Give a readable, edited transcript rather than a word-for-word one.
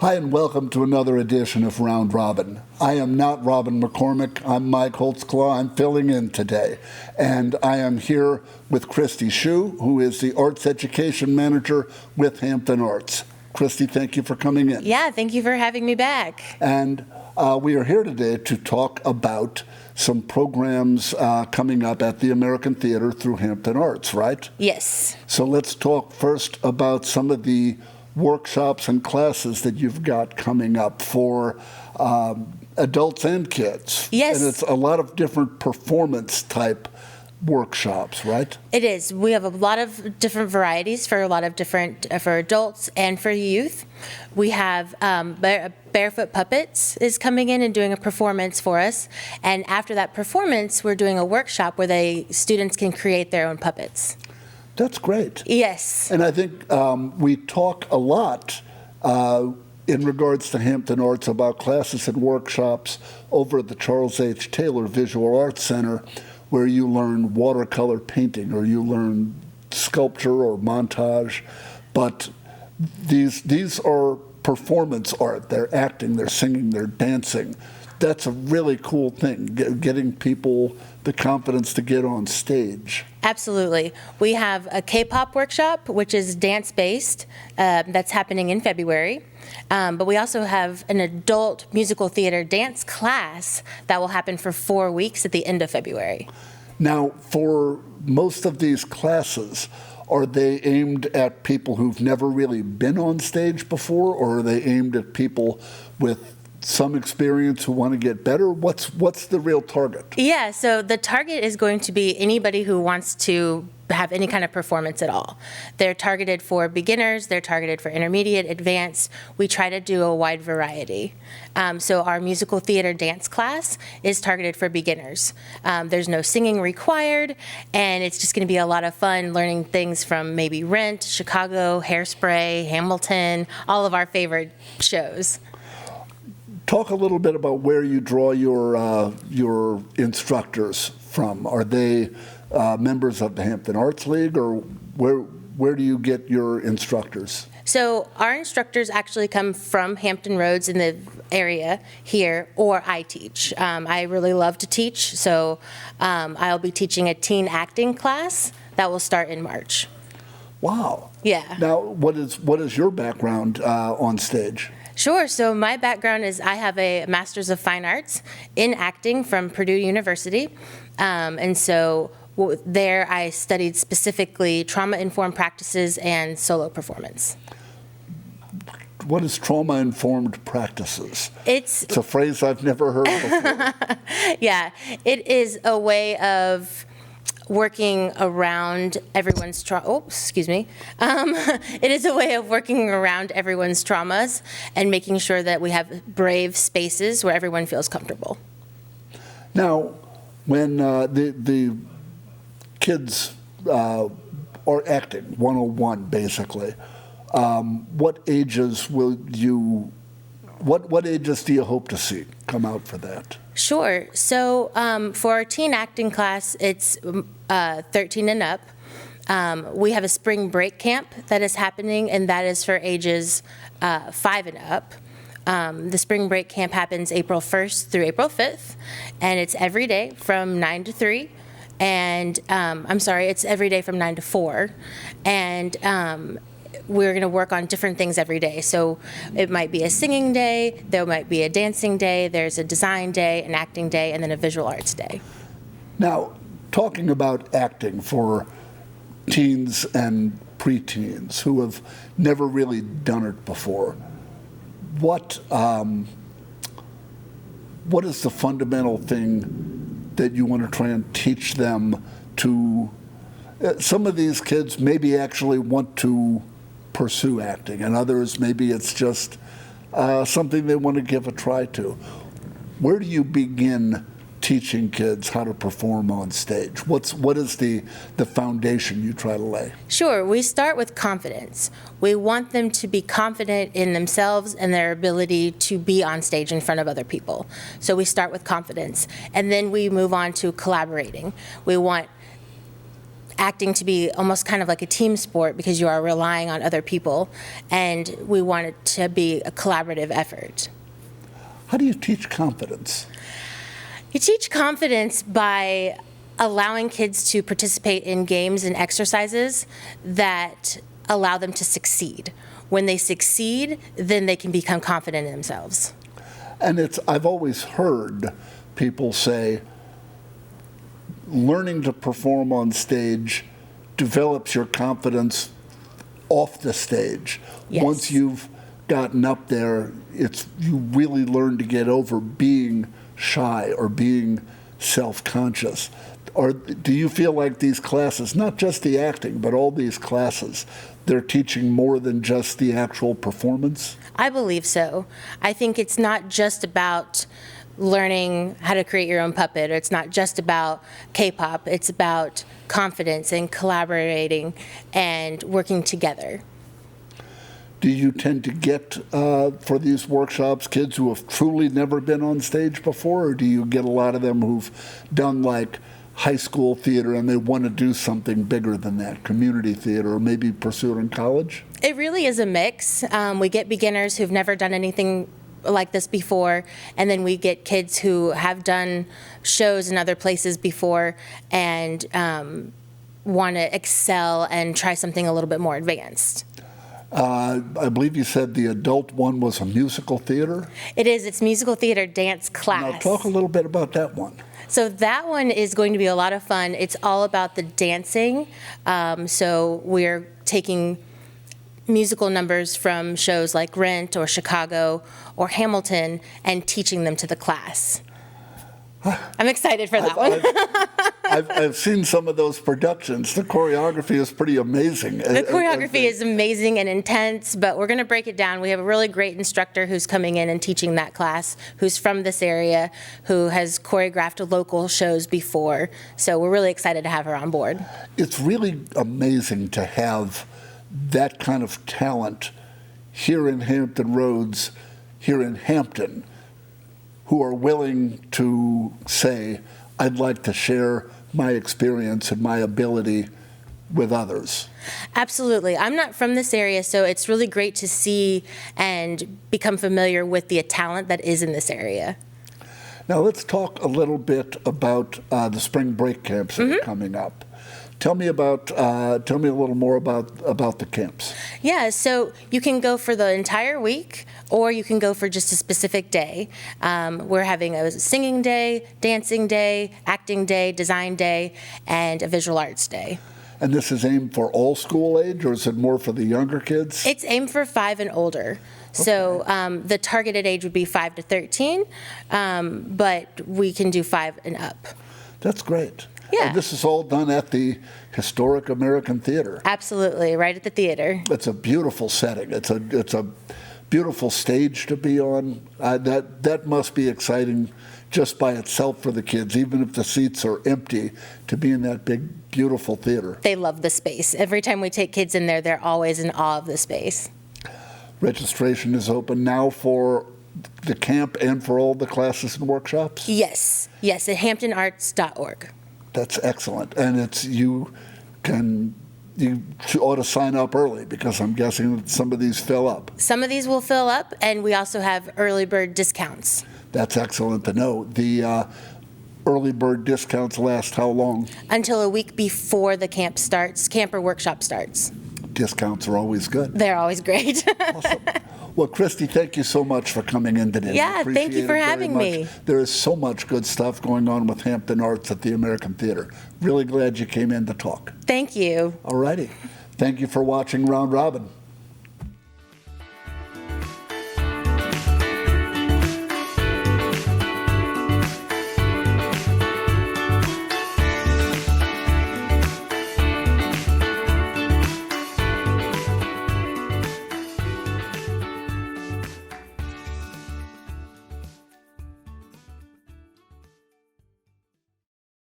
Hi, and welcome to another edition of Round Robin. I am not Robin McCormick. I'm Mike Holtzclaw. I'm filling in today. And I am here with Kristie Schuh, who is the Arts Education Manager with Hampton Arts. Kristie, thank you for coming in. Yeah, thank you for having me back. And we are here today to talk about some programs coming up at the American Theater through Hampton Arts, right? Yes. So let's talk first about some of the workshops and classes that you've got coming up for adults and kids. Yes. And it's a lot of different performance type workshops, right? It is. We have a lot of different varieties for a lot of different, for adults and for youth. We have Barefoot Puppets is coming in and doing a performance for us. And after that performance, we're doing a workshop where students can create their own puppets. That's great. Yes. And I think we talk a lot in regards to Hampton Arts about classes and workshops over at the Charles H. Taylor Visual Arts Center, where you learn watercolor painting or you learn sculpture or montage. But these are performance art. They're acting, they're singing, they're dancing. That's a really cool thing, getting people the confidence to get on stage. Absolutely. We have a K-pop workshop, which is dance-based, that's happening in February. But we also have an adult musical theater dance class that will happen for 4 weeks at the end of February. Now, for most of these classes, are they aimed at people who've never really been on stage before, or are they aimed at people with some experience who want to get better? What's the real target? Yeah, so the target is going to be anybody who wants to have any kind of performance at all. They're targeted for beginners, they're targeted for intermediate, advanced. We try to do a wide variety. So our musical theater dance class is targeted for beginners. There's no singing required, and it's just going to be a lot of fun learning things from maybe Rent, Chicago, Hairspray, Hamilton, all of our favorite shows. Talk a little bit about where you draw your instructors from. Are they members of the Hampton Arts League, or where do you get your instructors? So our instructors actually come from Hampton Roads in the area here, or I teach. I really love to teach, so I'll be teaching a teen acting class that will start in March. Wow. Yeah. Now, what is your background on stage? Sure. So my background is I have a Master's of Fine Arts in acting from Purdue University. And so there I studied specifically trauma-informed practices and solo performance. What is trauma-informed practices? It's a phrase I've never heard before. Yeah. It is a way of working around everyone's it is a way of working around everyone's traumas and making sure that we have brave spaces where everyone feels comfortable. Now, when the kids are acting 101, basically, what ages what ages do you hope to see come out for that? Sure. So for our teen acting class, it's 13 and up. We have a spring break camp that is happening, and that is for ages 5 and up. The spring break camp happens April 1st through April 5th, and it's every day from 9 to 3. And it's every day from 9 to 4. And we're going to work on different things every day. So it might be a singing day, there might be a dancing day, there's a design day, an acting day, and then a visual arts day. Now, talking about acting for teens and preteens who have never really done it before, what is the fundamental thing that you want to try and teach them to? Some of these kids maybe actually want to pursue acting, and others maybe it's just something they want to give a try to. Where do you begin teaching kids how to perform on stage? What is the foundation you try to lay? Sure, we start with confidence. We want them to be confident in themselves and their ability to be on stage in front of other people. So we start with confidence, and then we move on to collaborating. We want acting to be almost kind of like a team sport because you are relying on other people, and we want it to be a collaborative effort. How do you teach confidence? You teach confidence by allowing kids to participate in games and exercises that allow them to succeed. When they succeed, then they can become confident in themselves. And I've always heard people say, learning to perform on stage develops your confidence off the stage. Yes. Once you've gotten up there, you really learn to get over being shy or being self-conscious. Or do you feel like these classes, not just the acting, but all these classes, they're teaching more than just the actual performance? I believe so. I think it's not just about learning how to create your own puppet, or it's not just about K-pop. It's about confidence and collaborating and working together. Do you tend to get, for these workshops, kids who have truly never been on stage before, or do you get a lot of them who've done like high school theater and they want to do something bigger than that, community theater, or maybe pursue it in college? It really is a mix. We get beginners who've never done anything like this before, and then we get kids who have done shows in other places before and want to excel and try something a little bit more advanced. I believe you said the adult one was a musical theater? It is. It's musical theater dance class. Now talk a little bit about that one. So that one is going to be a lot of fun. It's all about the dancing. So we're taking musical numbers from shows like Rent or Chicago or Hamilton and teaching them to the class. I'm excited for that one. I've seen some of those productions. The choreography is pretty amazing. The choreography is amazing and intense, but we're going to break it down. We have a really great instructor who's coming in and teaching that class, who's from this area, who has choreographed local shows before. So we're really excited to have her on board. It's really amazing to have that kind of talent here in Hampton Roads, here in Hampton, who are willing to say, I'd like to share my experience and my ability with others. Absolutely. I'm not from this area, so it's really great to see and become familiar with the talent that is in this area. Now let's talk a little bit about the spring break camps that are coming up. Tell me a little more about the camps. Yeah, so you can go for the entire week, or you can go for just a specific day. We're having a singing day, dancing day, acting day, design day, and a visual arts day. And this is aimed for all school age, or is it more for the younger kids? It's aimed for 5 and older. So the targeted age would be 5 to 13, but we can do 5 and up. That's great. Yeah. And this is all done at the Historic American Theater. Absolutely, right at the theater. It's a beautiful setting. It's a beautiful stage to be on. That must be exciting just by itself for the kids, even if the seats are empty, to be in that big, beautiful theater. They love the space. Every time we take kids in there, they're always in awe of the space. Registration is open now for the camp and for all the classes and workshops? Yes, at hamptonarts.org. That's excellent. And you ought to sign up early, because I'm guessing that some of these fill up. Some of these will fill up, and we also have early bird discounts. That's excellent to know. The early bird discounts last how long? Until a week before the camp or workshop starts. Discounts are always good. They're always great. Awesome. Well, Kristie, thank you so much for coming in today. Yeah, thank you for having me. There is so much good stuff going on with Hampton Arts at the American Theater. Really glad you came in to talk. Thank you. All righty. Thank you for watching Round Robin.